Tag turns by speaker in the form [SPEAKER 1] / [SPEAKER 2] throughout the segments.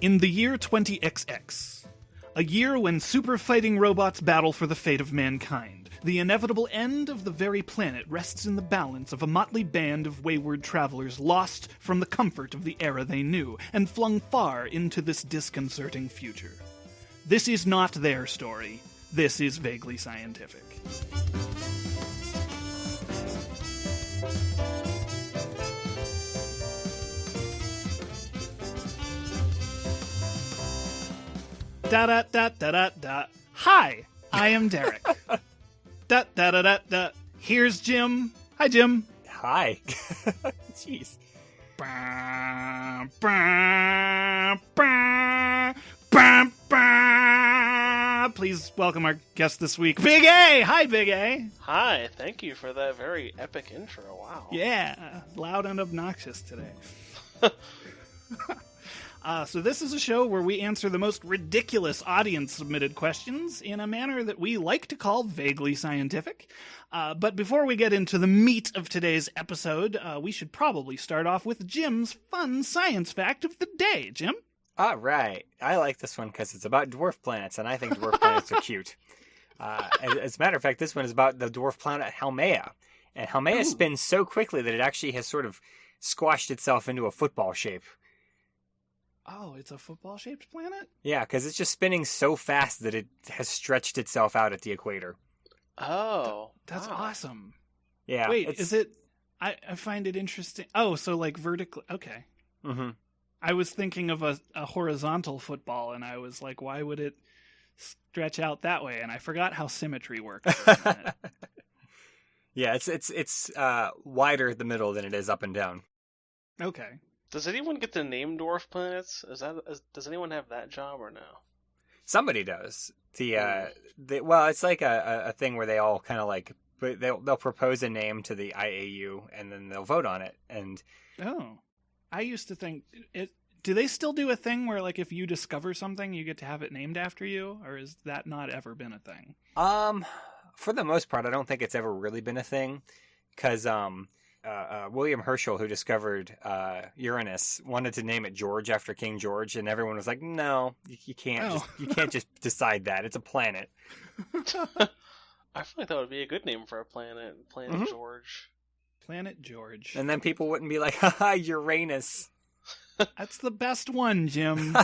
[SPEAKER 1] In the year 20XX, a year when super fighting robots battle for the fate of mankind, the inevitable end of the very planet rests in the balance of a motley band of wayward travelers lost from the comfort of the era they knew and flung far into this disconcerting future. This is not their story. This is Vaguely Scientific. Da da da da da da. Hi, I am Derek. Da da da da da. Here's Jim. Hi, Jim.
[SPEAKER 2] Hi. Jeez.
[SPEAKER 1] Bah, bah, bah, bah, bah. Please welcome our guest this week, Big A. Hi, Big A.
[SPEAKER 3] Hi, thank you for that very epic intro. Wow.
[SPEAKER 1] Yeah, loud and obnoxious today. So this is a show where we answer the most ridiculous audience-submitted questions in a manner that we like to call vaguely scientific. But before we get into the meat of today's episode, we should probably start off with Jim's fun science fact of the day. Jim?
[SPEAKER 2] All right. I like this one because it's about dwarf planets, and I think dwarf planets are cute. As a matter of fact, this one is about the dwarf planet Haumea. And Haumea spins so quickly that it actually has sort of squashed itself into a football shape.
[SPEAKER 1] Oh, it's a football-shaped planet?
[SPEAKER 2] Yeah, because it's just spinning so fast that it has stretched itself out at the equator.
[SPEAKER 3] Oh.
[SPEAKER 1] That's
[SPEAKER 3] wow.
[SPEAKER 1] awesome.
[SPEAKER 2] Yeah.
[SPEAKER 1] Wait, is it... I find it interesting. Oh, so like vertically... Okay.
[SPEAKER 2] Mm-hmm.
[SPEAKER 1] I was thinking of a horizontal football, and I was like, why would it stretch out that way? And I forgot how symmetry works.
[SPEAKER 2] Yeah, it's wider at the middle than it is up and down.
[SPEAKER 1] Okay.
[SPEAKER 3] Does anyone get to name dwarf planets? Does anyone have that job or no?
[SPEAKER 2] Somebody does. Well, it's like a thing where they all kind of like they'll propose a name to the IAU and then they'll vote on it. And
[SPEAKER 1] I used to think do they still do a thing where like if you discover something you get to have it named after you, or is that not ever been a thing?
[SPEAKER 2] For the most part, I don't think it's ever really been a thing, because William Herschel, who discovered Uranus, wanted to name it George after King George, and everyone was like, "No, you can't. You can't just decide that. It's a planet."
[SPEAKER 3] I feel like that would be a good name for a planet, Planet George.
[SPEAKER 1] Planet George.
[SPEAKER 2] And then people wouldn't be like, "Haha, Uranus."
[SPEAKER 1] That's the best one, Jim.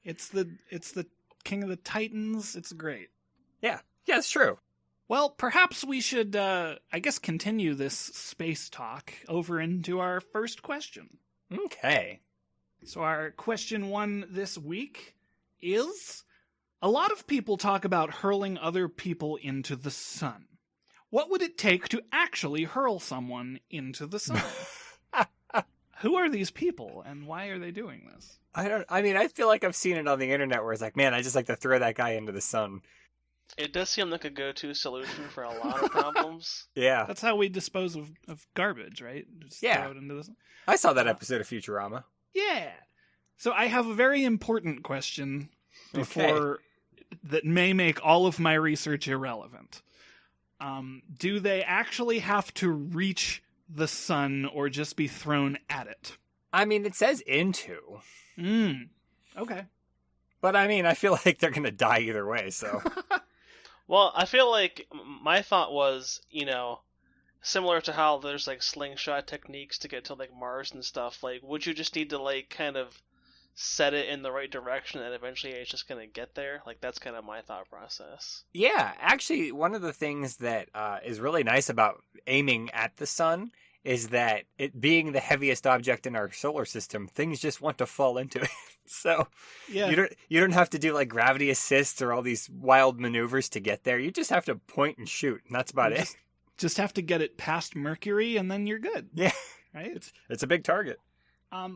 [SPEAKER 1] It's the King of the Titans. It's great.
[SPEAKER 2] Yeah, it's true.
[SPEAKER 1] Well, perhaps we should, I guess, continue this space talk over into our first question.
[SPEAKER 2] Okay.
[SPEAKER 1] So our question 1 this week is, a lot of people talk about hurling other people into the sun. What would it take to actually hurl someone into the sun? Who are these people, and why are they doing this?
[SPEAKER 2] I feel like I've seen it on the internet where it's like, man, I just like to throw that guy into the sun.
[SPEAKER 3] It does seem like a go-to solution for a lot of problems.
[SPEAKER 2] Yeah.
[SPEAKER 1] That's how we dispose of garbage, right? Just throw it into the sun.
[SPEAKER 2] I saw that episode of Futurama.
[SPEAKER 1] Yeah. So I have a very important question that may make all of my research irrelevant. Do they actually have to reach the sun or just be thrown at it?
[SPEAKER 2] I mean, it says into.
[SPEAKER 1] Okay.
[SPEAKER 2] But I feel like they're going to die either way, so...
[SPEAKER 3] Well, I feel like my thought was, similar to how there's like slingshot techniques to get to like Mars and stuff, like would you just need to like kind of set it in the right direction and eventually it's just going to get there? Like that's kind of my thought process.
[SPEAKER 2] Yeah, actually one of the things that is really nice about aiming at the sun is that it being the heaviest object in our solar system, things just want to fall into it. So you don't have to do like gravity assist or all these wild maneuvers to get there. You just have to point and shoot, and that's about it.
[SPEAKER 1] Just have to get it past Mercury, and then you're good.
[SPEAKER 2] Yeah,
[SPEAKER 1] right.
[SPEAKER 2] It's a big target.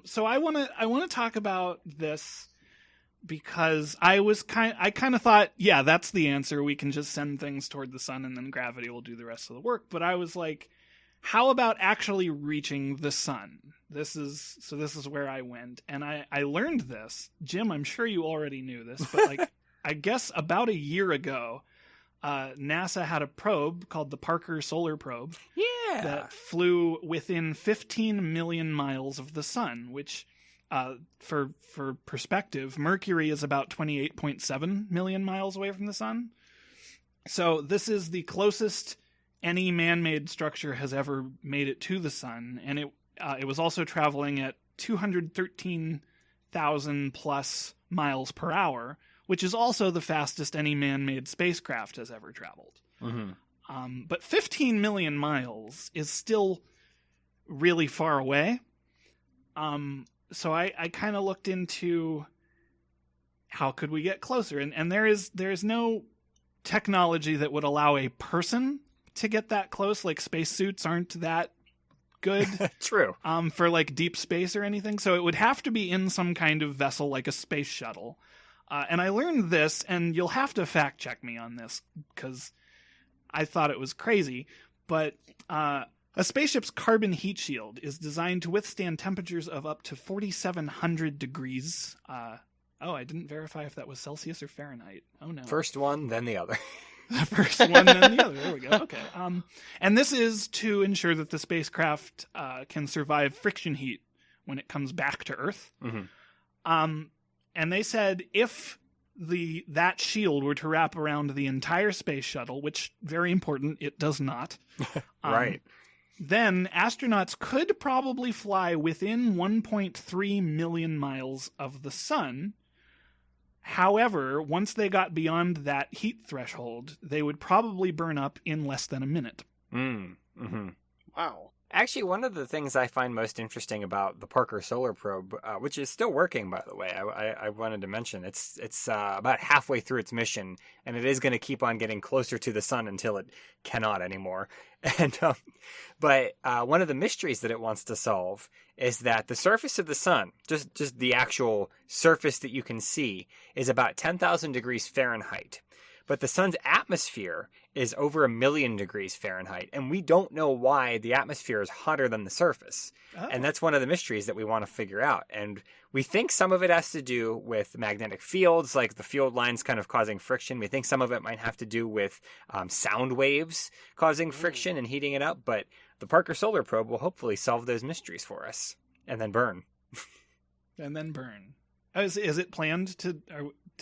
[SPEAKER 1] So I want to talk about this because I kind of thought, yeah, that's the answer. We can just send things toward the sun, and then gravity will do the rest of the work. But I was like, how about actually reaching the sun? This is where I went, and I learned this. Jim, I'm sure you already knew this, but like I guess about a year ago, NASA had a probe called the Parker Solar Probe.
[SPEAKER 2] Yeah.
[SPEAKER 1] That flew within 15 million miles of the sun, which For perspective, Mercury is about 28.7 million miles away from the sun. So this is the closest any man-made structure has ever made it to the sun, and it was also traveling at 213,000 plus miles per hour, which is also the fastest any man-made spacecraft has ever traveled.
[SPEAKER 2] Mm-hmm.
[SPEAKER 1] But 15 million miles is still really far away. So I kind of looked into how could we get closer, and there is no technology that would allow a person to get that close. Like spacesuits aren't that good.
[SPEAKER 2] True.
[SPEAKER 1] For like deep space or anything. So it would have to be in some kind of vessel like a space shuttle. And I learned this, and you'll have to fact check me on this because I thought it was crazy. But a spaceship's carbon heat shield is designed to withstand temperatures of up to 4,700 degrees. I didn't verify if that was Celsius or Fahrenheit. Oh no.
[SPEAKER 2] First one, then the other.
[SPEAKER 1] The first one, then the other. There we go. Okay. And this is to ensure that the spacecraft can survive friction heat when it comes back to Earth.
[SPEAKER 2] Mm-hmm.
[SPEAKER 1] And they said if that shield were to wrap around the entire space shuttle, which, very important, it does not.
[SPEAKER 2] Right.
[SPEAKER 1] Then astronauts could probably fly within 1.3 million miles of the sun. However, once they got beyond that heat threshold, they would probably burn up in less than a minute.
[SPEAKER 2] Mm-hmm.
[SPEAKER 3] Wow.
[SPEAKER 2] Actually, one of the things I find most interesting about the Parker Solar Probe, which is still working, by the way, I wanted to mention, it's about halfway through its mission, and it is going to keep on getting closer to the sun until it cannot anymore. And but one of the mysteries that it wants to solve is that the surface of the sun, just the actual surface that you can see, is about 10,000 degrees Fahrenheit. But the sun's atmosphere is over 1 million degrees Fahrenheit, and we don't know why the atmosphere is hotter than the surface.
[SPEAKER 1] Oh.
[SPEAKER 2] And that's one of the mysteries that we want to figure out. And we think some of it has to do with magnetic fields, like the field lines kind of causing friction. We think some of it might have to do with sound waves causing friction and heating it up. But the Parker Solar Probe will hopefully solve those mysteries for us, and then burn.
[SPEAKER 1] And then burn. Is it planned to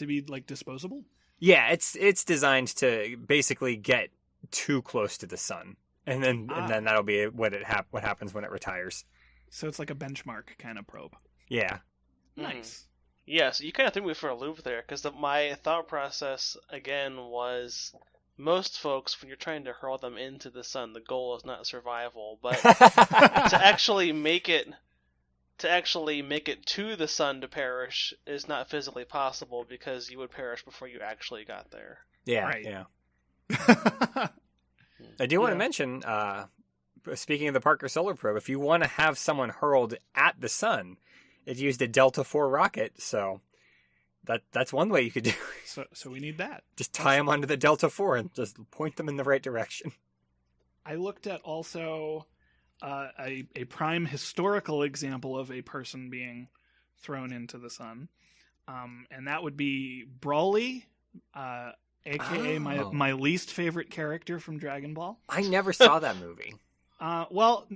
[SPEAKER 1] be like disposable?
[SPEAKER 2] Yeah, it's designed to basically get too close to the sun, and then that'll be what happens when it retires.
[SPEAKER 1] So it's like a benchmark kind of probe.
[SPEAKER 2] Yeah.
[SPEAKER 1] Nice.
[SPEAKER 3] Yeah, so you kind of threw me for a loop there, because my thought process, again, was most folks, when you're trying to hurl them into the sun, the goal is not survival, but to actually make it to the sun to perish is not physically possible, because you would perish before you actually got there.
[SPEAKER 2] Yeah,
[SPEAKER 1] right.
[SPEAKER 2] Yeah. I do want to mention, speaking of the Parker Solar Probe, if you want to have someone hurled at the sun, it used a Delta IV rocket, so that's one way you could do it.
[SPEAKER 1] So we need that.
[SPEAKER 2] Just tie them onto the Delta IV and just point them in the right direction.
[SPEAKER 1] I looked at also a prime historical example of a person being thrown into the sun, and that would be Brawly, a.k.a. my least favorite character from Dragon Ball.
[SPEAKER 2] I never saw that movie.
[SPEAKER 1] Well,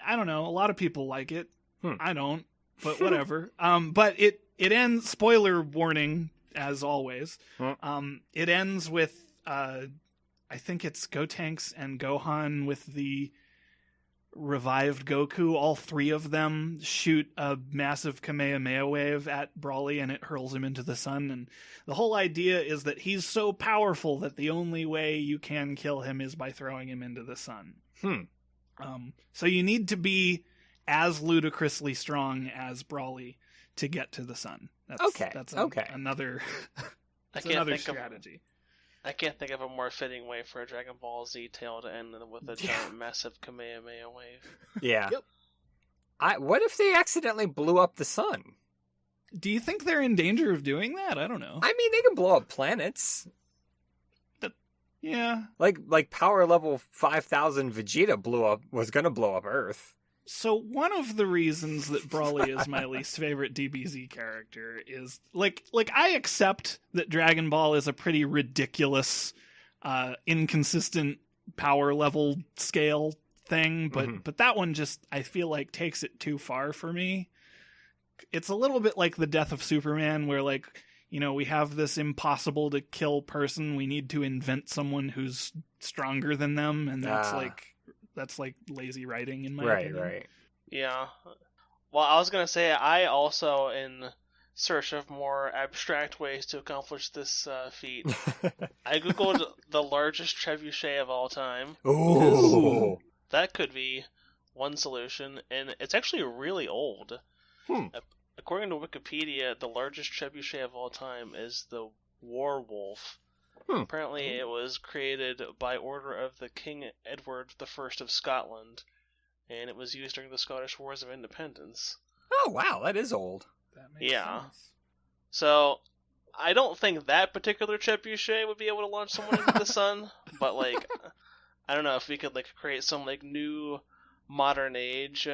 [SPEAKER 1] I don't know, a lot of people like it. I don't, but whatever. But it ends, spoiler warning, as always. It ends with, I think it's Gotenks and Gohan with the revived Goku. All three of them shoot a massive Kamehameha wave at Brawly, and it hurls him into the sun. And the whole idea is that he's so powerful that the only way you can kill him is by throwing him into the sun. So you need to be as ludicrously strong as Brawly to get to the sun. That's another strategy.
[SPEAKER 3] I can't think of a more fitting way for a Dragon Ball Z tale to end than with a giant, massive Kamehameha wave.
[SPEAKER 2] Yeah.
[SPEAKER 1] Yep.
[SPEAKER 2] What if they accidentally blew up the sun?
[SPEAKER 1] Do you think they're in danger of doing that? I don't know.
[SPEAKER 2] I mean, they can blow up planets.
[SPEAKER 1] Yeah.
[SPEAKER 2] Like power level 5,000 Vegeta was going to blow up Earth.
[SPEAKER 1] So one of the reasons that Brawly is my least favorite DBZ character is like I accept that Dragon Ball is a pretty ridiculous, inconsistent power level scale thing, but that one just, I feel like, takes it too far for me. it's a little bit like the death of Superman, where like, you know, we have this impossible to kill person. We need to invent someone who's stronger than them, and that's like lazy writing in my opinion.
[SPEAKER 2] Right.
[SPEAKER 3] Yeah. Well, I was gonna say I also, in search of more abstract ways to accomplish this feat, I googled the largest trebuchet of all time.
[SPEAKER 2] Ooh.
[SPEAKER 3] That could be one solution, and it's actually really old. According to Wikipedia, the largest trebuchet of all time is the War Wolf. Apparently, it was created by order of the King Edward I of Scotland, and it was used during the Scottish Wars of Independence.
[SPEAKER 2] Oh, wow, that is old.
[SPEAKER 1] That makes sense.
[SPEAKER 3] So, I don't think that particular trebuchet would be able to launch someone into the sun, but, like, I don't know if we could, like, create some, like, new modern age,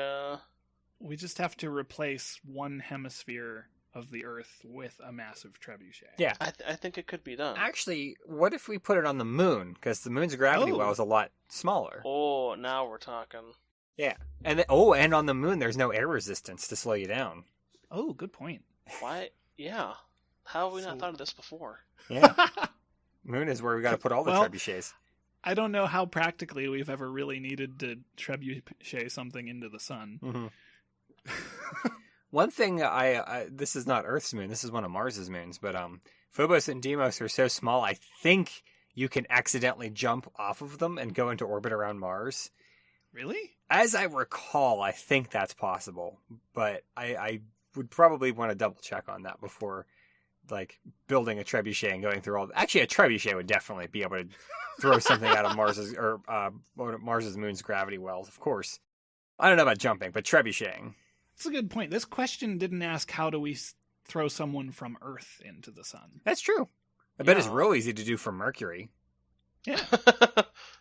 [SPEAKER 1] We just have to replace one hemisphere of the Earth with a massive trebuchet.
[SPEAKER 2] Yeah.
[SPEAKER 3] I think it could be done.
[SPEAKER 2] Actually, what if we put it on the moon? Because the moon's gravity well is a lot smaller.
[SPEAKER 3] Oh, now we're talking.
[SPEAKER 2] Yeah. And and on the moon, there's no air resistance to slow you down.
[SPEAKER 1] Oh, good point.
[SPEAKER 3] Why? Yeah. How have we not thought of this before?
[SPEAKER 2] Yeah. Moon is where we got to put all the trebuchets.
[SPEAKER 1] I don't know how practically we've ever really needed to trebuchet something into the sun.
[SPEAKER 2] Mm-hmm. One thing I this is not Earth's moon, this is one of Mars's moons, but Phobos and Deimos are so small, I think you can accidentally jump off of them and go into orbit around Mars.
[SPEAKER 1] Really?
[SPEAKER 2] As I recall, I think that's possible, but I would probably want to double check on that before like building a trebuchet and going through all. Actually, a trebuchet would definitely be able to throw something out of Mars's moon's gravity wells, of course. I don't know about jumping, but trebucheting.
[SPEAKER 1] That's a good point. This question didn't ask how do we throw someone from Earth into the sun.
[SPEAKER 2] That's true. I bet it's real easy to do from Mercury.
[SPEAKER 1] Yeah.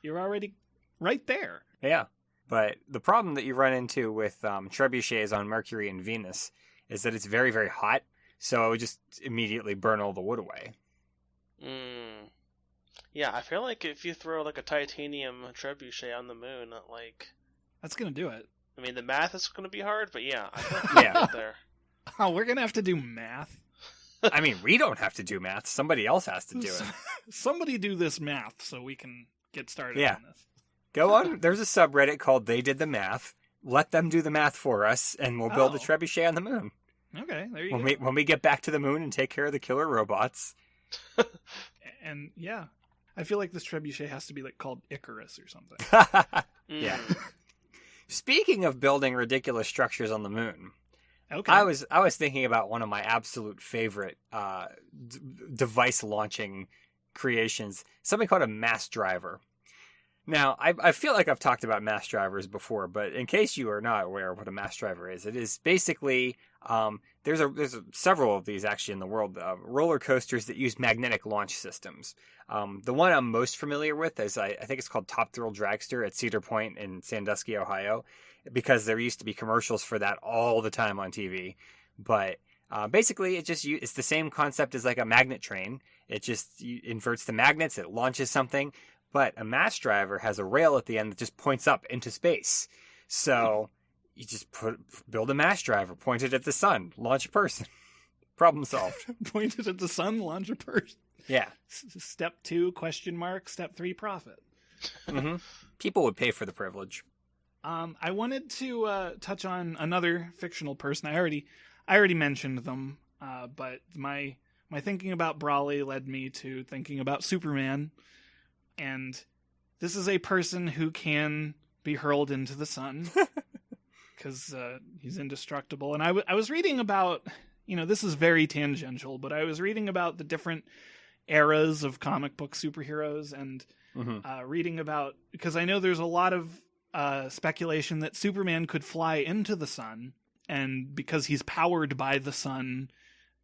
[SPEAKER 1] You're already right there.
[SPEAKER 2] Yeah. But the problem that you run into with trebuchets on Mercury and Venus is that it's very, very hot. So it would just immediately burn all the wood away.
[SPEAKER 3] Yeah, I feel like if you throw like a titanium trebuchet on the moon, like...
[SPEAKER 1] That's going to do it.
[SPEAKER 3] I mean, the math is going to be hard, but yeah. I feel like get there.
[SPEAKER 1] Oh, we're going to have to do math?
[SPEAKER 2] I mean, we don't have to do math. Somebody else has to do it.
[SPEAKER 1] Somebody do this math so we can get started on this.
[SPEAKER 2] Go on. There's a subreddit called They Did the Math. Let them do the math for us, and we'll build a trebuchet on the moon.
[SPEAKER 1] Okay, there you go.
[SPEAKER 2] When we get back to the moon and take care of the killer robots.
[SPEAKER 1] And, yeah. I feel like this trebuchet has to be like called Icarus or something.
[SPEAKER 2] Yeah. Speaking of building ridiculous structures on the moon,
[SPEAKER 1] okay.
[SPEAKER 2] I was thinking about one of my absolute favorite device launching creations, something called a mass driver. Now, I feel like I've talked about mass drivers before, but in case you are not aware of what a mass driver is, it is basically there's several of these actually in the world, roller coasters that use magnetic launch systems. The one I'm most familiar with is I think it's called Top Thrill Dragster at Cedar Point in Sandusky, Ohio, because there used to be commercials for that all the time on TV. But basically, it's the same concept as like a magnet train. It just inverts the magnets, it launches something. But a mass driver has a rail at the end that just points up into space. So you just build a mass driver, point it at the sun, launch a person. Problem solved.
[SPEAKER 1] Point it at the sun, launch a person.
[SPEAKER 2] Yeah.
[SPEAKER 1] Step 2, question mark. Step 3, profit.
[SPEAKER 2] Mm-hmm. People would pay for the privilege.
[SPEAKER 1] I wanted to touch on another fictional person. I already mentioned them, but my thinking about Brawley led me to thinking about Superman. And this is a person who can be hurled into the sun because he's indestructible. And I was reading about, this is very tangential, but I was reading about the different eras of comic book superheroes and reading about, because I know there's a lot of speculation that Superman could fly into the sun, and because he's powered by the sun,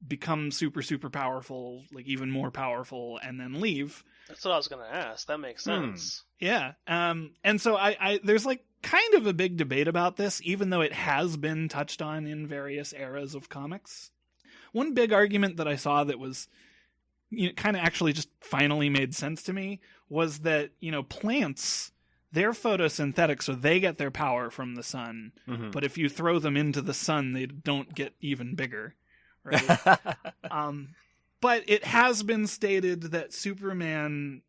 [SPEAKER 1] become super, super powerful, like even more powerful, and then leave.
[SPEAKER 3] That's what I was going to ask. That makes sense.
[SPEAKER 1] Yeah. And so I there's like kind of a big debate about this, even though it has been touched on in various eras of comics. One big argument that I saw that was kind of actually just finally made sense to me was that, plants they're photosynthetic, so they get their power from the sun.
[SPEAKER 2] Mhm.
[SPEAKER 1] But if you throw them into the sun, they don't get even bigger. Right? But it has been stated that Superman,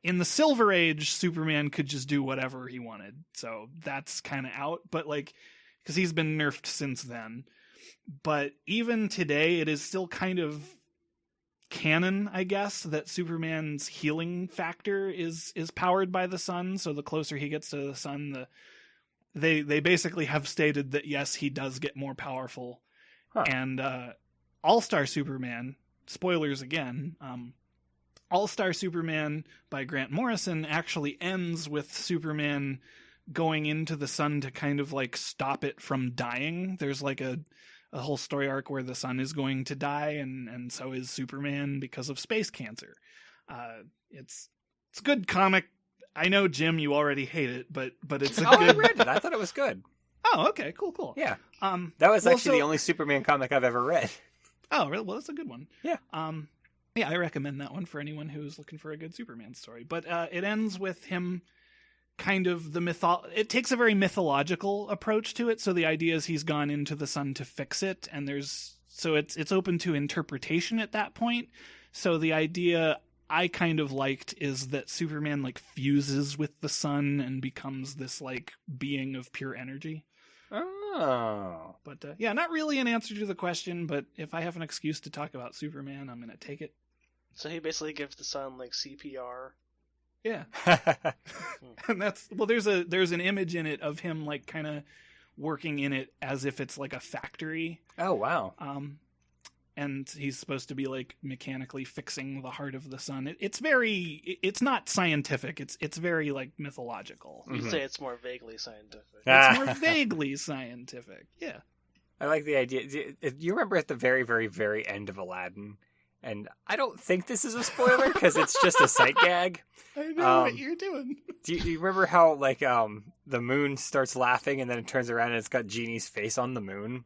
[SPEAKER 1] in the Silver Age, Superman could just do whatever he wanted. So that's kind of out. But like, because he's been nerfed since then. But even today, it is still kind of canon, I guess, that Superman's healing factor is powered by the sun. So the closer he gets to the sun, they basically have stated that yes, he does get more powerful.
[SPEAKER 2] Huh.
[SPEAKER 1] And All-Star Superman, spoilers again, All-Star Superman by Grant Morrison actually ends with Superman going into the sun to kind of like stop it from dying. There's like a whole story arc where the sun is going to die, and so is Superman because of space cancer. It's a good comic. I know, Jim, you already hate it, but it's a
[SPEAKER 2] I
[SPEAKER 1] good.
[SPEAKER 2] read it. I thought it was good.
[SPEAKER 1] Oh, okay, cool.
[SPEAKER 2] Yeah.
[SPEAKER 1] That
[SPEAKER 2] was actually the only Superman comic I've ever read.
[SPEAKER 1] Oh, really? Well, that's a good one.
[SPEAKER 2] Yeah.
[SPEAKER 1] Yeah, I recommend that one for anyone who's looking for a good Superman story. But it ends with him kind of it takes a very mythological approach to it. So the idea is he's gone into the sun to fix it, and it's open to interpretation at that point. So the idea I kind of liked is that Superman like fuses with the sun and becomes this like being of pure energy.
[SPEAKER 2] Oh.
[SPEAKER 1] But yeah, not really an answer to the question, but if I have an excuse to talk about Superman, I'm going to take it.
[SPEAKER 3] So he basically gives the sun like CPR.
[SPEAKER 1] Yeah. And there's an image in it of him like kind of working in it as if it's like a factory.
[SPEAKER 2] Oh, wow.
[SPEAKER 1] And he's supposed to be like mechanically fixing the heart of the sun. It's not scientific. It's very like mythological.
[SPEAKER 3] You'd say it's more vaguely scientific.
[SPEAKER 1] It's more vaguely scientific. Yeah.
[SPEAKER 2] I like the idea. Do you remember at the very, very, very end of Aladdin? And I don't think this is a spoiler because it's just a sight gag.
[SPEAKER 1] I know what you're doing.
[SPEAKER 2] Do you remember how like the moon starts laughing and then it turns around and it's got Genie's face on the moon?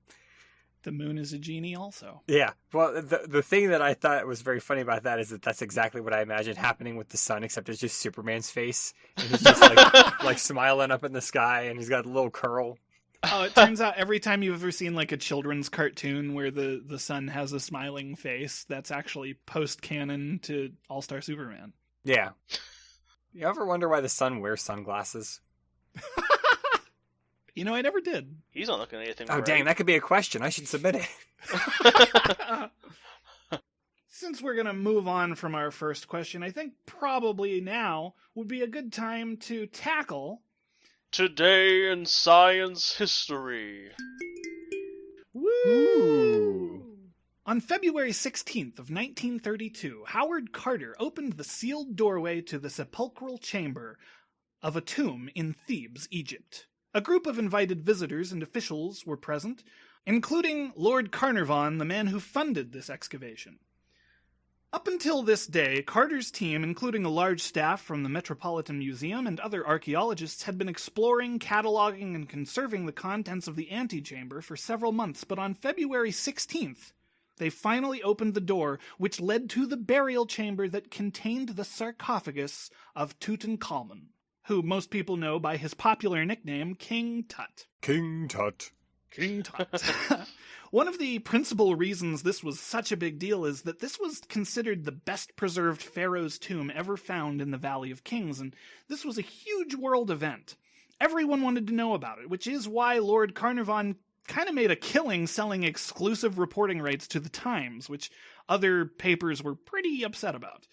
[SPEAKER 1] The moon is a genie also.
[SPEAKER 2] Yeah. Well, the thing that I thought was very funny about that is that that's exactly what I imagined happening with the sun, except it's just Superman's face. And he's just like smiling up in the sky and he's got a little curl.
[SPEAKER 1] Oh, it turns out every time you've ever seen like a children's cartoon where the sun has a smiling face, that's actually post-canon to All-Star Superman.
[SPEAKER 2] Yeah. You ever wonder why the sun wears sunglasses?
[SPEAKER 1] You know, I never did.
[SPEAKER 3] He's not looking at anything.
[SPEAKER 2] Oh,
[SPEAKER 3] right.
[SPEAKER 2] dang, that could be a question. I should submit it.
[SPEAKER 1] Since we're going to move on from our first question, I think probably now would be a good time to tackle
[SPEAKER 3] Today in Science History.
[SPEAKER 1] Woo! On February 16th of 1932, Howard Carter opened the sealed doorway to the sepulchral chamber of a tomb in Thebes, Egypt. A group of invited visitors and officials were present, including Lord Carnarvon, the man who funded this excavation. Up until this day, Carter's team, including a large staff from the Metropolitan Museum and other archaeologists, had been exploring, cataloging, and conserving the contents of the antechamber for several months, but on February 16th, they finally opened the door, which led to the burial chamber that contained the sarcophagus of Tutankhamun, who most people know by his popular nickname, King Tut.
[SPEAKER 2] King Tut.
[SPEAKER 1] King Tut. One of the principal reasons this was such a big deal is that this was considered the best preserved pharaoh's tomb ever found in the Valley of Kings, and this was a huge world event. Everyone wanted to know about it, which is why Lord Carnarvon kind of made a killing selling exclusive reporting rights to the Times, which other papers were pretty upset about.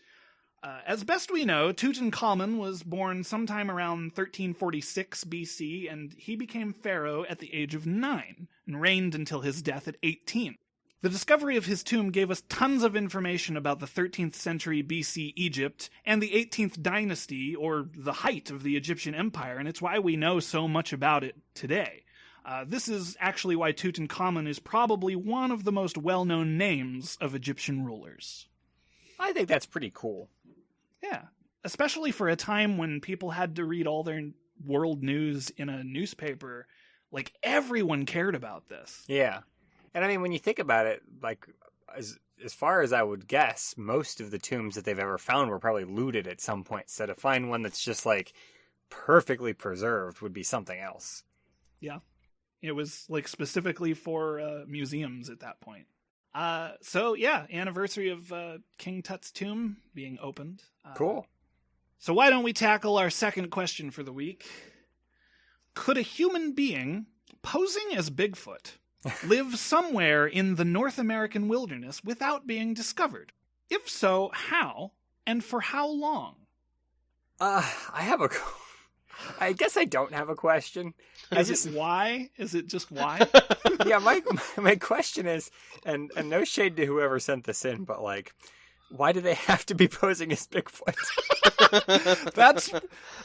[SPEAKER 1] As best we know, Tutankhamun was born sometime around 1346 BC, and he became pharaoh at the age of 9, and reigned until his death at 18. The discovery of his tomb gave us tons of information about the 13th century BC Egypt and the 18th dynasty, or the height of the Egyptian Empire, and it's why we know so much about it today. This is actually why Tutankhamun is probably one of the most well-known names of Egyptian rulers.
[SPEAKER 2] I think that's pretty cool.
[SPEAKER 1] Yeah, especially for a time when people had to read all their world news in a newspaper. Like, everyone cared about this.
[SPEAKER 2] Yeah. And I mean, when you think about it, like, as far as I would guess, most of the tombs that they've ever found were probably looted at some point. So to find one that's just, like, perfectly preserved would be something else.
[SPEAKER 1] Yeah. It was like specifically for museums at that point. So yeah, anniversary of King Tut's tomb being opened.
[SPEAKER 2] Cool.
[SPEAKER 1] So why don't we tackle our second question for the week? Could a human being posing as Bigfoot live somewhere in the North American wilderness without being discovered? If so, how and for how long?
[SPEAKER 2] I guess I don't have a question.
[SPEAKER 1] Why? Is it just why?
[SPEAKER 2] Yeah, my question is, and no shade to whoever sent this in, but like, why do they have to be posing as Bigfoot?
[SPEAKER 1] That's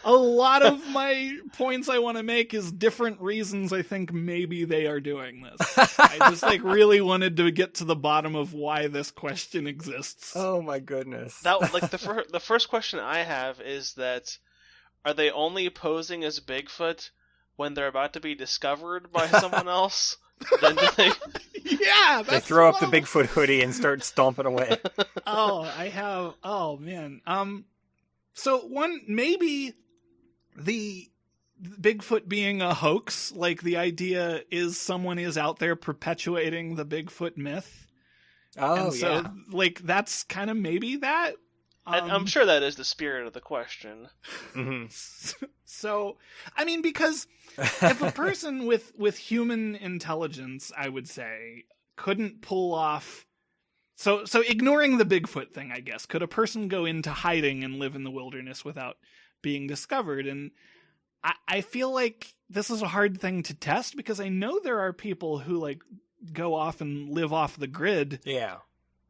[SPEAKER 1] a lot of my points I want to make is different reasons I think maybe they are doing this. I just like really wanted to get to the bottom of why this question exists.
[SPEAKER 2] Oh my goodness.
[SPEAKER 3] That like the first question I have is that are they only posing as Bigfoot when they're about to be discovered by someone else? Then do they?
[SPEAKER 1] Yeah,
[SPEAKER 2] they throw up the Bigfoot hoodie and start stomping away.
[SPEAKER 1] Oh man. So one, maybe the Bigfoot being a hoax, like the idea is someone is out there perpetuating the Bigfoot myth.
[SPEAKER 2] Oh,
[SPEAKER 1] and so,
[SPEAKER 2] yeah.
[SPEAKER 1] like, that's kind of maybe that.
[SPEAKER 3] I'm sure that is the spirit of the question.
[SPEAKER 2] Mm-hmm.
[SPEAKER 1] So, I mean, because if a person with human intelligence, I would say, couldn't pull off... So ignoring the Bigfoot thing, I guess, could a person go into hiding and live in the wilderness without being discovered? And I feel like this is a hard thing to test because I know there are people who like go off and live off the grid.
[SPEAKER 2] Yeah.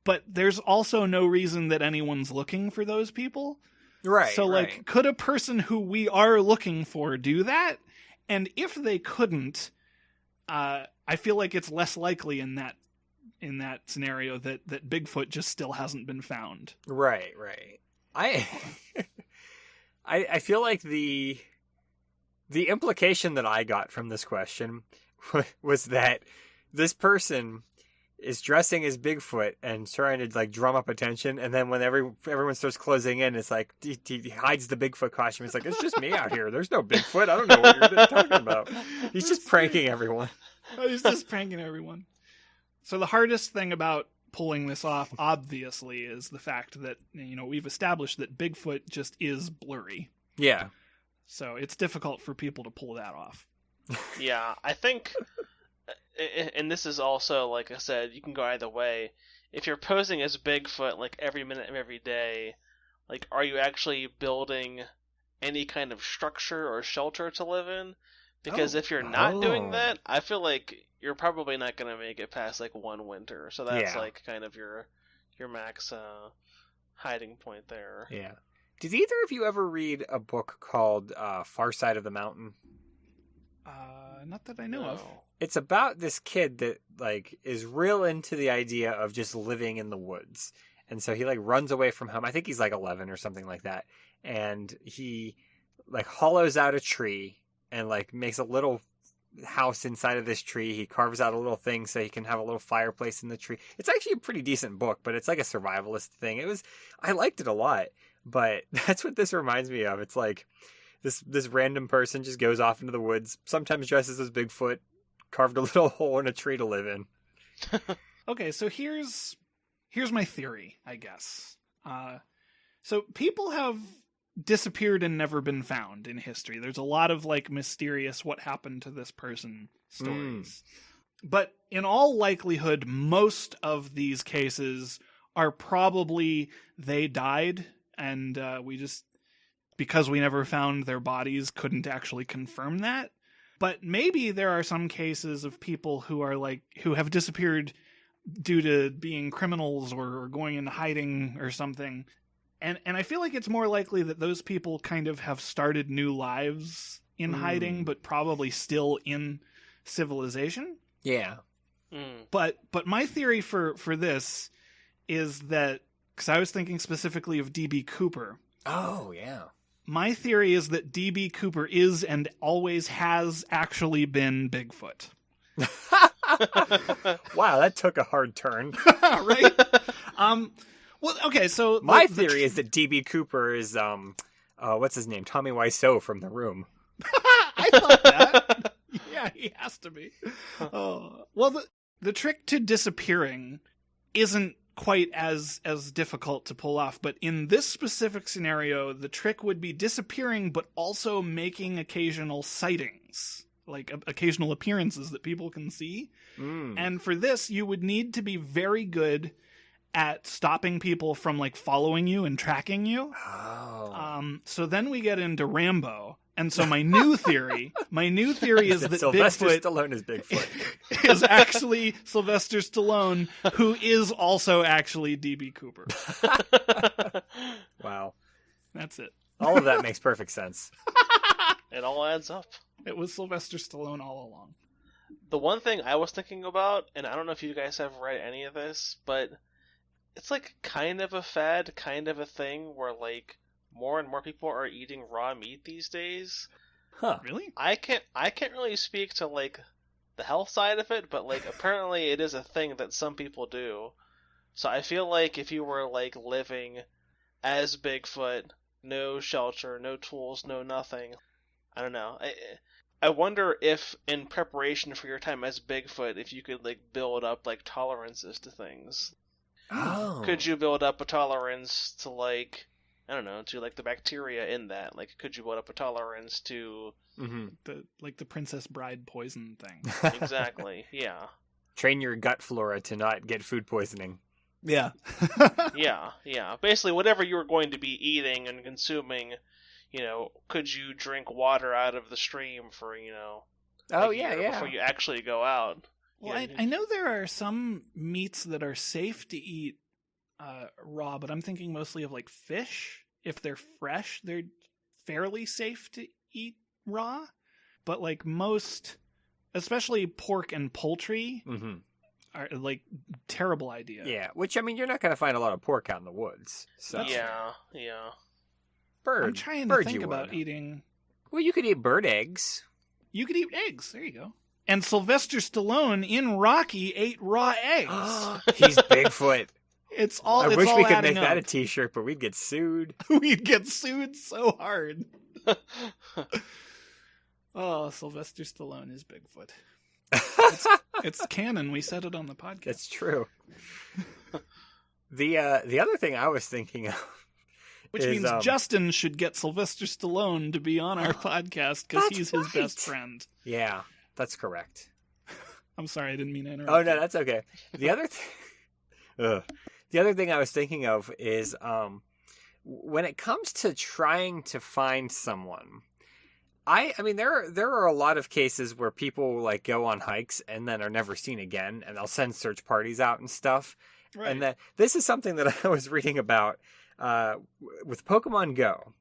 [SPEAKER 1] But there's also no reason that anyone's looking for those people.
[SPEAKER 2] Right.
[SPEAKER 1] So like, could a person who we are looking for do that? And if they couldn't, I feel like it's less likely in that scenario that Bigfoot just still hasn't been found.
[SPEAKER 2] Right. I feel like the implication that I got from this question was that this person is dressing as Bigfoot and trying to like drum up attention, and then when everyone starts closing in, it's like he hides the Bigfoot costume. It's like, it's just me out here. There's no Bigfoot. I don't know what you're talking about. He's just pranking everyone.
[SPEAKER 1] He's just pranking everyone. So the hardest thing about pulling this off, obviously, is the fact that, you know, we've established that Bigfoot just is blurry.
[SPEAKER 2] Yeah.
[SPEAKER 1] So it's difficult for people to pull that off.
[SPEAKER 3] Yeah, I think, and this is also, like I said, you can go either way. If you're posing as Bigfoot, like, every minute of every day, like, are you actually building any kind of structure or shelter to live in? Because if you're not doing that, I feel like you're probably not going to make it past, like, one winter. So that's, like, kind of your max hiding point there.
[SPEAKER 2] Yeah. Did either of you ever read a book called Far Side of the Mountain?
[SPEAKER 1] Not that I know of.
[SPEAKER 2] It's about this kid that like is real into the idea of just living in the woods. And so he like runs away from home. I think he's like 11 or something like that. And he like hollows out a tree and like makes a little house inside of this tree. He carves out a little thing so he can have a little fireplace in the tree. It's actually a pretty decent book, but it's like a survivalist thing. I liked it a lot, but that's what this reminds me of. It's like this random person just goes off into the woods, sometimes dresses as Bigfoot, carved a little hole in a tree to live in.
[SPEAKER 1] Okay, so here's my theory, I guess. So people have disappeared and never been found in history. There's a lot of like mysterious what happened to this person stories. But in all likelihood, most of these cases are probably they died and we just, because we never found their bodies, couldn't actually confirm that. But maybe there are some cases of people who are like, who have disappeared due to being criminals or going into hiding or something. And I feel like it's more likely that those people kind of have started new lives in hiding, but probably still in civilization.
[SPEAKER 2] Yeah.
[SPEAKER 1] But my theory for this is that, because I was thinking specifically of D.B. Cooper.
[SPEAKER 2] Oh, yeah.
[SPEAKER 1] My theory is that D.B. Cooper is and always has actually been Bigfoot.
[SPEAKER 2] Wow, that took a hard turn.
[SPEAKER 1] Right? Well, okay, so...
[SPEAKER 2] My theory is that D.B. Cooper is what's his name? Tommy Wiseau from The Room.
[SPEAKER 1] I thought that. Yeah, he has to be. Oh. Well, the trick to disappearing isn't quite as difficult to pull off, but in this specific scenario, the trick would be disappearing, but also making occasional sightings, like occasional appearances that people can see. And for this, you would need to be very good at stopping people from like following you and tracking you. So then we get into Rambo. And so my new theory is that
[SPEAKER 2] Sylvester
[SPEAKER 1] Bigfoot
[SPEAKER 2] Stallone is Bigfoot.
[SPEAKER 1] is actually Sylvester Stallone, who is also actually DB Cooper.
[SPEAKER 2] Wow.
[SPEAKER 1] That's it.
[SPEAKER 2] All of that makes perfect sense.
[SPEAKER 3] It all adds up.
[SPEAKER 1] It was Sylvester Stallone all along.
[SPEAKER 3] The one thing I was thinking about, and I don't know if you guys have read any of this, but it's like kind of a fad, kind of a thing where like more and more people are eating raw meat these days.
[SPEAKER 2] Huh.
[SPEAKER 1] Really?
[SPEAKER 3] I can't really speak to like the health side of it, but like apparently it is a thing that some people do. So I feel like if you were like living as Bigfoot, no shelter, no tools, no nothing, I don't know. I wonder if in preparation for your time as Bigfoot, if you could like build up like tolerances to things.
[SPEAKER 2] Oh.
[SPEAKER 3] Could you build up a tolerance to like, I don't know, to like the bacteria in that? Like, could you build up a tolerance to
[SPEAKER 1] the Princess Bride poison thing?
[SPEAKER 3] exactly? Yeah.
[SPEAKER 2] Train your gut flora to not get food poisoning.
[SPEAKER 1] Yeah.
[SPEAKER 3] Yeah. Basically, whatever you were going to be eating and consuming, you know, could you drink water out of the stream for, you know,
[SPEAKER 2] Oh,
[SPEAKER 3] a year
[SPEAKER 2] yeah.
[SPEAKER 3] before you actually go out?
[SPEAKER 1] Well, I know there are some meats that are safe to eat raw, but I'm thinking mostly of like fish. If they're fresh, they're fairly safe to eat raw. But like most, especially pork and poultry, are like terrible idea.
[SPEAKER 2] Yeah, which I mean, you're not going to find a lot of pork out in the woods. So
[SPEAKER 3] Yeah.
[SPEAKER 2] bird.
[SPEAKER 1] I'm trying to think about eating.
[SPEAKER 2] Well, you could eat bird eggs.
[SPEAKER 1] You could eat eggs. There you go. And Sylvester Stallone in Rocky ate raw eggs.
[SPEAKER 2] He's Bigfoot.
[SPEAKER 1] It's all.
[SPEAKER 2] I
[SPEAKER 1] It's
[SPEAKER 2] wish
[SPEAKER 1] all
[SPEAKER 2] we could
[SPEAKER 1] adding
[SPEAKER 2] make that a
[SPEAKER 1] up.
[SPEAKER 2] T-shirt, but we'd get sued.
[SPEAKER 1] We'd get sued so hard. Oh, Sylvester Stallone is Bigfoot. It's canon. We said it on the podcast.
[SPEAKER 2] That's true. The other thing I was thinking of,
[SPEAKER 1] Which
[SPEAKER 2] is,
[SPEAKER 1] means Justin should get Sylvester Stallone to be on our podcast because
[SPEAKER 2] that's
[SPEAKER 1] he's his
[SPEAKER 2] right.
[SPEAKER 1] best friend.
[SPEAKER 2] Yeah, that's correct.
[SPEAKER 1] I'm sorry, I didn't mean to interrupt.
[SPEAKER 2] Oh no, that's okay. The other the other thing I was thinking of is when it comes to trying to find someone, I mean there are a lot of cases where people like go on hikes and then are never seen again, and they'll send search parties out and stuff.
[SPEAKER 1] Right.
[SPEAKER 2] And that this is something that I was reading about with Pokemon Go,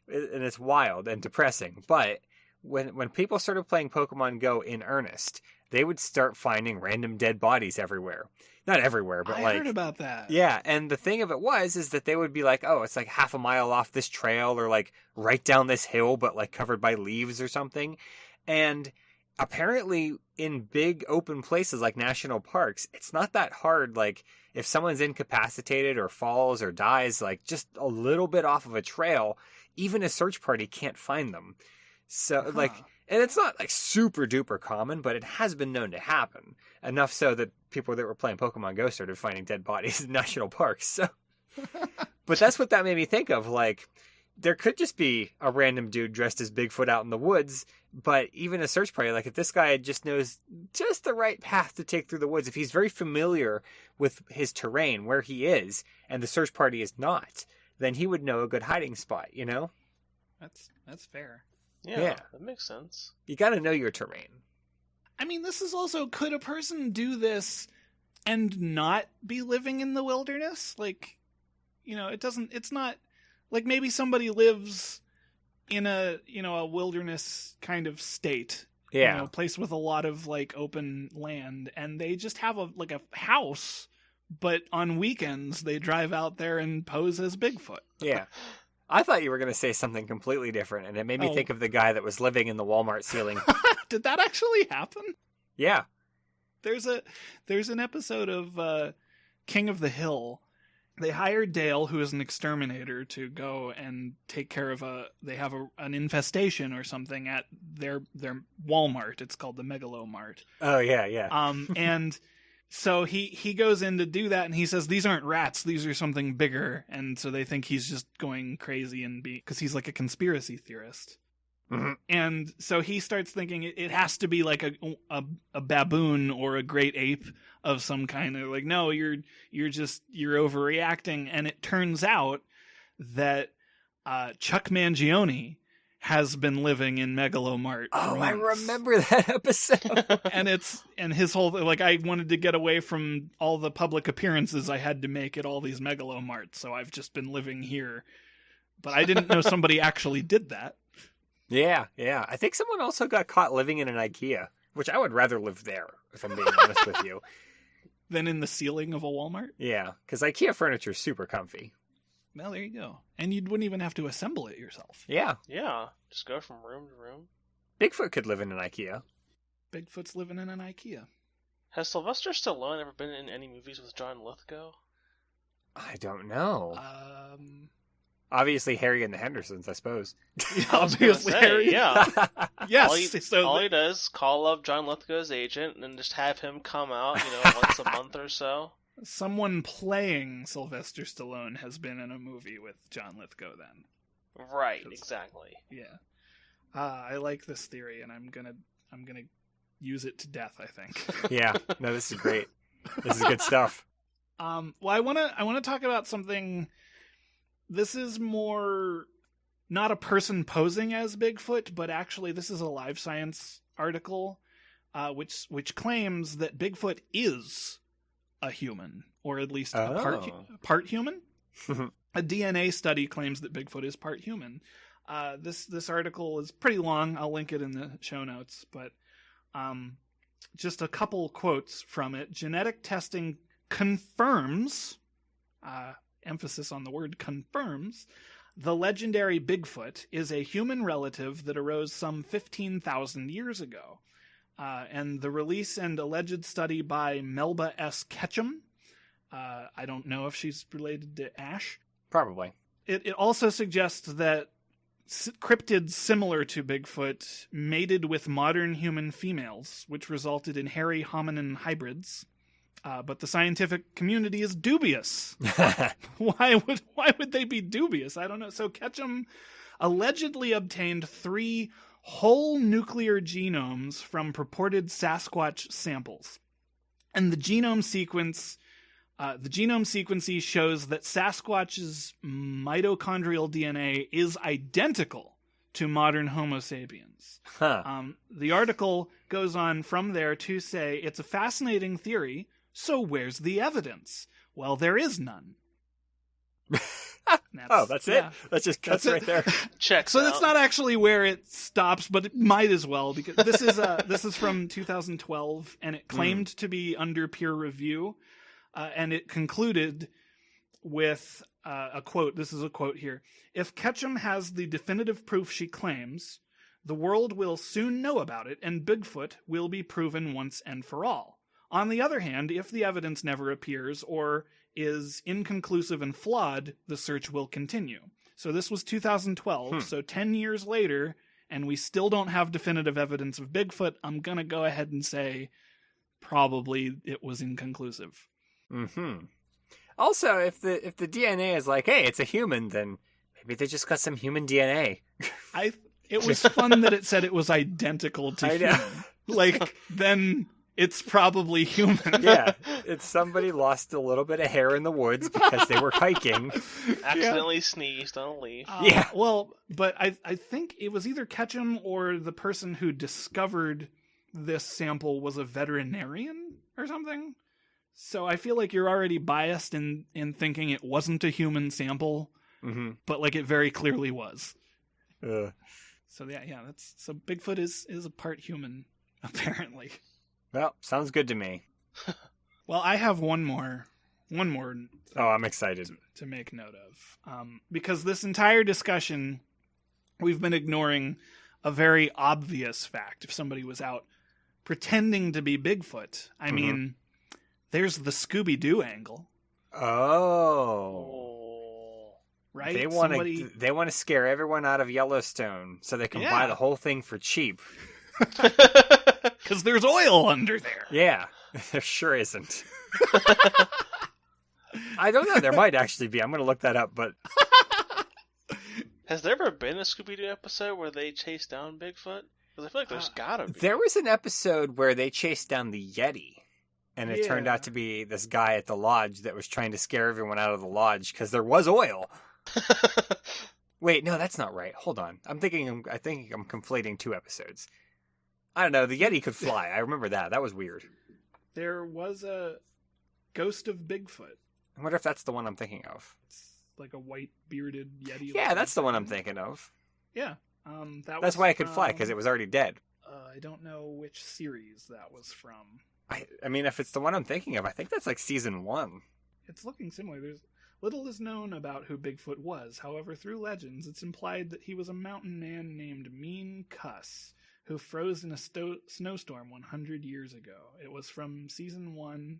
[SPEAKER 2] and it's wild and depressing. But when people started playing Pokemon Go in earnest, they would start finding random dead bodies everywhere. Not everywhere, but
[SPEAKER 1] I heard about that.
[SPEAKER 2] Yeah, and the thing of it is that they would be like, oh, it's like half a mile off this trail, or like right down this hill, but like covered by leaves or something. And apparently in big open places like national parks, it's not that hard. Like if someone's incapacitated or falls or dies, like just a little bit off of a trail, even a search party can't find them. So like, and it's not like super duper common, but it has been known to happen enough so that people that were playing Pokemon Go started finding dead bodies in national parks. So, but that's what that made me think of. Like, there could just be a random dude dressed as Bigfoot out in the woods, but even a search party, like if this guy just knows just the right path to take through the woods, if he's very familiar with his terrain, where he is, and the search party is not, then he would know a good hiding spot, you know?
[SPEAKER 1] That's fair.
[SPEAKER 3] Yeah, that makes sense.
[SPEAKER 2] You got to know your terrain.
[SPEAKER 1] I mean, this is also, could a person do this and not be living in the wilderness? Like, you know, it's not, like maybe somebody lives in a wilderness kind of state.
[SPEAKER 2] Yeah.
[SPEAKER 1] You know, a place with a lot of like open land, and they just have a house, but on weekends they drive out there and pose as Bigfoot.
[SPEAKER 2] Yeah. I thought you were going to say something completely different, and it made me think of the guy that was living in the Walmart ceiling.
[SPEAKER 1] Did that actually happen?
[SPEAKER 2] Yeah.
[SPEAKER 1] There's an episode of King of the Hill, they hire Dale, who is an exterminator, to go and take care of an infestation or something at their Walmart. It's called the Megalomart.
[SPEAKER 2] Oh yeah.
[SPEAKER 1] And so he goes in to do that, and he says, these aren't rats, these are something bigger. And so they think he's just going crazy because he's like a conspiracy theorist.
[SPEAKER 2] Mm-hmm.
[SPEAKER 1] And so he starts thinking it has to be like a baboon or a great ape of some kind. Of like, no, you're overreacting. And it turns out that Chuck Mangione has been living in Megalomart.
[SPEAKER 2] Oh, I remember that episode.
[SPEAKER 1] and his whole, like, I wanted to get away from all the public appearances I had to make at all these Megalomarts, so I've just been living here. But I didn't know somebody actually did that.
[SPEAKER 2] Yeah. I think someone also got caught living in an IKEA, which I would rather live there, if I'm being honest with you.
[SPEAKER 1] Than in the ceiling of a Walmart?
[SPEAKER 2] Yeah, because IKEA furniture is super comfy.
[SPEAKER 1] Well, there you go. And you wouldn't even have to assemble it yourself.
[SPEAKER 2] Yeah.
[SPEAKER 3] Yeah, just go from room to room.
[SPEAKER 2] Bigfoot could live in an IKEA.
[SPEAKER 1] Bigfoot's living in an IKEA.
[SPEAKER 3] Has Sylvester Stallone ever been in any movies with John Lithgow?
[SPEAKER 2] I don't know. Obviously, Harry and the Hendersons, I suppose.
[SPEAKER 1] Obviously, Harry.
[SPEAKER 3] Yeah.
[SPEAKER 1] Yes.
[SPEAKER 3] All he does is call up John Lithgow's agent and then just have him come out, once a month or so.
[SPEAKER 1] Someone playing Sylvester Stallone has been in a movie with John Lithgow then.
[SPEAKER 3] Right, exactly.
[SPEAKER 1] Yeah. I like this theory, and I'm gonna use it to death, I think.
[SPEAKER 2] Yeah. No, this is great. This is good stuff.
[SPEAKER 1] Well, I wanna talk about something. This is more not a person posing as Bigfoot, but actually this is a Live Science article, which claims that Bigfoot is a human, or at least a part human. A DNA study claims that Bigfoot is part human. This article is pretty long. I'll link it in the show notes, but just a couple quotes from it. Genetic testing confirms, emphasis on the word confirms, the legendary Bigfoot is a human relative that arose some 15,000 years ago. And the release and alleged study by Melba S. Ketchum, I don't know if she's related to Ash.
[SPEAKER 2] Probably.
[SPEAKER 1] It also suggests that cryptids similar to Bigfoot mated with modern human females, which resulted in hairy hominin hybrids. But the scientific community is dubious. Why would they be dubious? I don't know. So Ketchum allegedly obtained 3 whole nuclear genomes from purported Sasquatch samples. And the genome sequence shows that Sasquatch's mitochondrial DNA is identical to modern Homo sapiens.
[SPEAKER 2] Huh.
[SPEAKER 1] The article goes on from there to say, it's a fascinating theory, so where's the evidence? Well, there is none.
[SPEAKER 2] That's it? That just cuts right there.
[SPEAKER 3] Check.
[SPEAKER 1] So that's not actually where it stops, but it might as well, because this is from 2012, and it claimed to be under peer review, and it concluded with a quote. This is a quote here. If Ketchum has the definitive proof she claims, the world will soon know about it, and Bigfoot will be proven once and for all. On the other hand, if the evidence never appears or is inconclusive and flawed, the search will continue. So this was 2012, so 10 years later, and we still don't have definitive evidence of Bigfoot. I'm going to go ahead and say probably it was inconclusive.
[SPEAKER 2] Mm-hmm. Also, if the DNA is like, hey, it's a human, then maybe they just got some human DNA.
[SPEAKER 1] It was fun that it said it was identical to human. Like, then it's probably human.
[SPEAKER 2] Yeah, it's somebody lost a little bit of hair in the woods because they were hiking.
[SPEAKER 3] Accidentally sneezed on a leaf.
[SPEAKER 2] Yeah.
[SPEAKER 1] Well, but I think it was either Ketchum or the person who discovered this sample was a veterinarian or something. So I feel like you're already biased in thinking it wasn't a human sample, but like it very clearly was. So so Bigfoot is a part human, apparently.
[SPEAKER 2] Well, sounds good to me.
[SPEAKER 1] Well, I have one more.
[SPEAKER 2] Oh, I'm excited
[SPEAKER 1] to make note of, because this entire discussion, we've been ignoring a very obvious fact. If somebody was out pretending to be Bigfoot, I mean, there's the Scooby-Doo angle.
[SPEAKER 2] Oh.
[SPEAKER 1] Right?
[SPEAKER 2] They want to scare everyone out of Yellowstone so they can buy the whole thing for cheap.
[SPEAKER 1] Because there's oil under there.
[SPEAKER 2] Yeah, there sure isn't. I don't know. There might actually be. I'm going to look that up, but...
[SPEAKER 3] Has there ever been a Scooby-Doo episode where they chase down Bigfoot? Because I feel like there's gotta be.
[SPEAKER 2] There was an episode where they chased down the Yeti, and it turned out to be this guy at the lodge that was trying to scare everyone out of the lodge because there was oil. Wait, no, that's not right. Hold on. I think I'm conflating two episodes. I don't know. The Yeti could fly. I remember that. That was weird.
[SPEAKER 1] There was a Ghost of Bigfoot.
[SPEAKER 2] I wonder if that's the one I'm thinking of.
[SPEAKER 1] It's like a white bearded Yeti.
[SPEAKER 2] Yeah, that's the one I'm thinking of.
[SPEAKER 1] Yeah.
[SPEAKER 2] That's why it could fly, because it was already dead.
[SPEAKER 1] I don't know which series that was from.
[SPEAKER 2] I mean, if it's the one I'm thinking of, I think that's like season 1.
[SPEAKER 1] It's looking similar. There's little is known about who Bigfoot was. However, through legends, it's implied that he was a mountain man named Mean Cuss, who froze in a snowstorm 100 years ago. It was from season 1.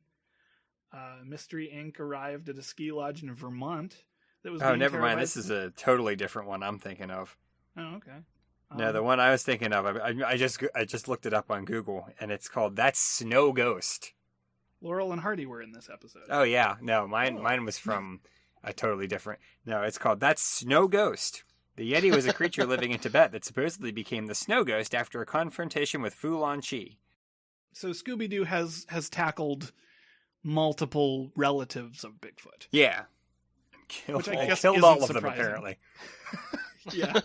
[SPEAKER 1] Mystery Inc. arrived at a ski lodge in Vermont. That was
[SPEAKER 2] never mind. This is a totally different one I'm thinking of.
[SPEAKER 1] Oh, okay.
[SPEAKER 2] No, the one I was thinking of, I just looked it up on Google, and it's called That's Snow Ghost.
[SPEAKER 1] Laurel and Hardy were in this episode.
[SPEAKER 2] Oh, yeah. No, mine was from a totally different... No, it's called That's Snow Ghost. The Yeti was a creature living in Tibet that supposedly became the snow ghost after a confrontation with Fu Lanchi.
[SPEAKER 1] So Scooby-Doo has tackled multiple relatives of Bigfoot.
[SPEAKER 2] Yeah.
[SPEAKER 1] Which I guess
[SPEAKER 2] killed
[SPEAKER 1] isn't
[SPEAKER 2] all of them,
[SPEAKER 1] surprising.
[SPEAKER 2] apparently.
[SPEAKER 1] Yeah.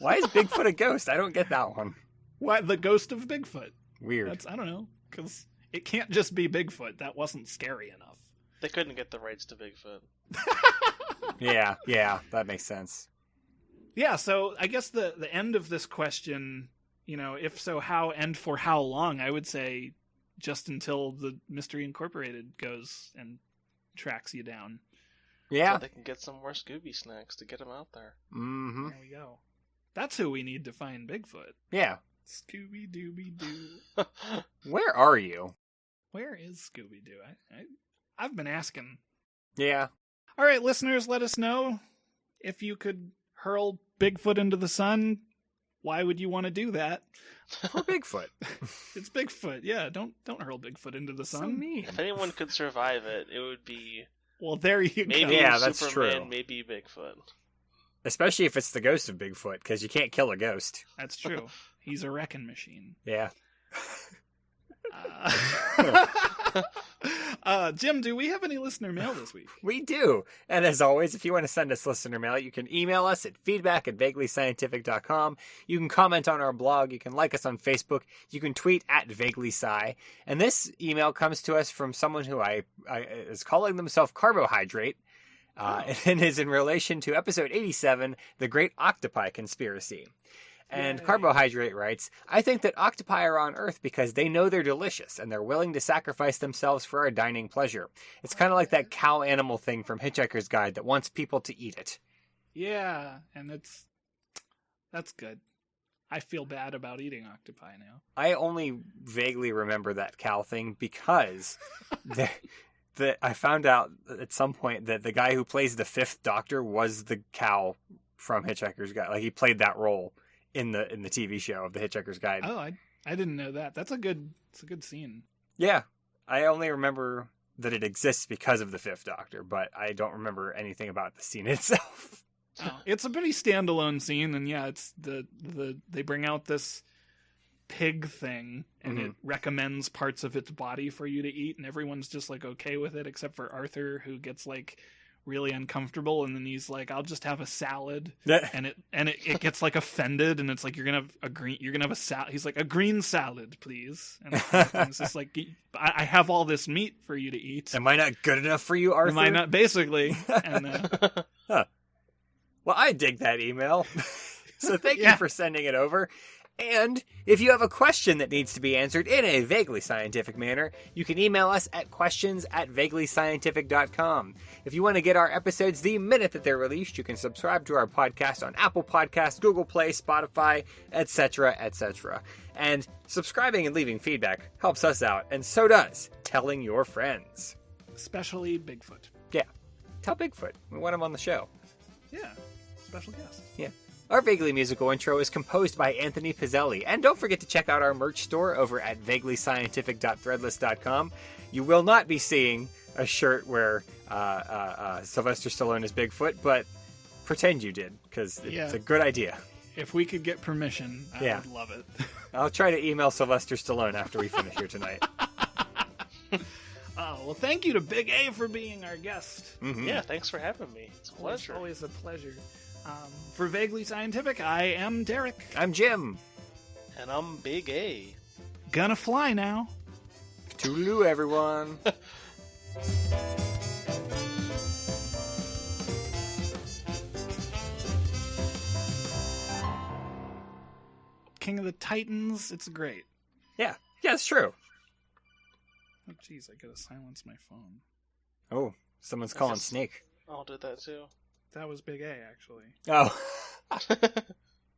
[SPEAKER 2] Why is Bigfoot a ghost? I don't get that one.
[SPEAKER 1] Why the ghost of Bigfoot?
[SPEAKER 2] Weird.
[SPEAKER 1] I don't know, because it can't just be Bigfoot. That wasn't scary enough.
[SPEAKER 3] They couldn't get the rights to Bigfoot.
[SPEAKER 2] Yeah, that makes sense.
[SPEAKER 1] Yeah, so I guess the end of this question, if so, how and for how long, I would say just until the Mystery Incorporated goes and tracks you down.
[SPEAKER 2] Yeah.
[SPEAKER 3] So they can get some more Scooby snacks to get them out there.
[SPEAKER 2] Mm-hmm.
[SPEAKER 1] There we go. That's who we need to find Bigfoot.
[SPEAKER 2] Yeah.
[SPEAKER 1] Scooby-Dooby-Doo.
[SPEAKER 2] Where are you?
[SPEAKER 1] Where is Scooby-Doo? I've been asking.
[SPEAKER 2] Yeah.
[SPEAKER 1] All right, listeners, let us know if you could hurl Bigfoot into the sun. Why would you want to do that?
[SPEAKER 2] For Bigfoot.
[SPEAKER 1] It's Bigfoot. Yeah, don't hurl Bigfoot into the sun.
[SPEAKER 2] So mean.
[SPEAKER 3] If anyone could survive it, it would be...
[SPEAKER 1] Well, there you go.
[SPEAKER 3] Maybe
[SPEAKER 2] that's
[SPEAKER 3] Superman,
[SPEAKER 2] true.
[SPEAKER 3] maybe Bigfoot.
[SPEAKER 2] Especially if it's the ghost of Bigfoot, because you can't kill a ghost.
[SPEAKER 1] That's true. He's a wrecking machine.
[SPEAKER 2] Yeah.
[SPEAKER 1] Jim, do we have any listener mail this week?
[SPEAKER 2] We do. And as always, if you want to send us listener mail, you can email us at feedback@vaguelyscientific.com. You can comment on our blog. You can like us on Facebook. You can tweet at vaguelysci. And this email comes to us from someone who I is calling themselves Carbohydrate. And is in relation to episode 87, The Great Octopi Conspiracy. And Carbohydrate writes, I think that octopi are on Earth because they know they're delicious and they're willing to sacrifice themselves for our dining pleasure. It's kind of like that cow animal thing from Hitchhiker's Guide that wants people to eat it.
[SPEAKER 1] Yeah, and that's good. I feel bad about eating octopi now.
[SPEAKER 2] I only vaguely remember that cow thing because I found out at some point that the guy who plays the Fifth Doctor was the cow from Hitchhiker's Guide. Like, he played that role in the TV show of the Hitchhiker's Guide.
[SPEAKER 1] Oh, I didn't know that. It's a good scene.
[SPEAKER 2] Yeah. I only remember that it exists because of the Fifth Doctor, but I don't remember anything about the scene itself.
[SPEAKER 1] Oh, it's a pretty standalone scene, and yeah, it's they bring out this pig thing, and it recommends parts of its body for you to eat, and everyone's just like okay with it, except for Arthur, who gets like really uncomfortable, and then he's like, I'll just have a salad. and it gets like offended, and it's like, you're gonna have a salad. He's like, a green salad, please. And it's just like, I have all this meat for you to eat.
[SPEAKER 2] Am I not good enough for you, Arthur?
[SPEAKER 1] Am I not, basically? And
[SPEAKER 2] Well, I dig that email. So thank you for sending it over. And if you have a question that needs to be answered in a vaguely scientific manner, you can email us at questions@vaguelyscientific.com. If you want to get our episodes the minute that they're released, you can subscribe to our podcast on Apple Podcasts, Google Play, Spotify, etc., etc. And subscribing and leaving feedback helps us out, and so does telling your friends.
[SPEAKER 1] especially Bigfoot.
[SPEAKER 2] Yeah. Tell Bigfoot. We want him on the show.
[SPEAKER 1] Yeah, special guest.
[SPEAKER 2] Yeah. Our vaguely musical intro is composed by Anthony Pizzelli. And don't forget to check out our merch store over at vaguelyscientific.threadless.com. You will not be seeing a shirt where Sylvester Stallone is Bigfoot, but pretend you did, because it's a good idea.
[SPEAKER 1] If we could get permission, I would love it.
[SPEAKER 2] I'll try to email Sylvester Stallone after we finish here tonight.
[SPEAKER 1] Oh, well, thank you to Big A for being our guest.
[SPEAKER 2] Mm-hmm.
[SPEAKER 3] Yeah, thanks for having me. It's a pleasure.
[SPEAKER 1] It's always a pleasure. For Vaguely Scientific, I am Derek.
[SPEAKER 2] I'm Jim.
[SPEAKER 3] And I'm Big A.
[SPEAKER 1] Gonna fly now.
[SPEAKER 2] Toodaloo, everyone.
[SPEAKER 1] King of the Titans, it's great.
[SPEAKER 2] Yeah, it's true.
[SPEAKER 1] Oh, jeez, I gotta silence my phone.
[SPEAKER 2] Oh, someone's calling Snake.
[SPEAKER 3] I'll do that too.
[SPEAKER 1] That was Big A, actually.
[SPEAKER 2] Oh.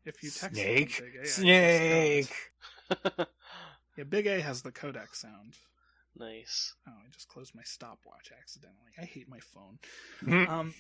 [SPEAKER 1] If you text
[SPEAKER 2] Snake.
[SPEAKER 1] Big A,
[SPEAKER 2] Snake.
[SPEAKER 1] Yeah, Big A has the codec sound.
[SPEAKER 3] Nice.
[SPEAKER 1] Oh, I just closed my stopwatch accidentally. I hate my phone.
[SPEAKER 2] Mhm.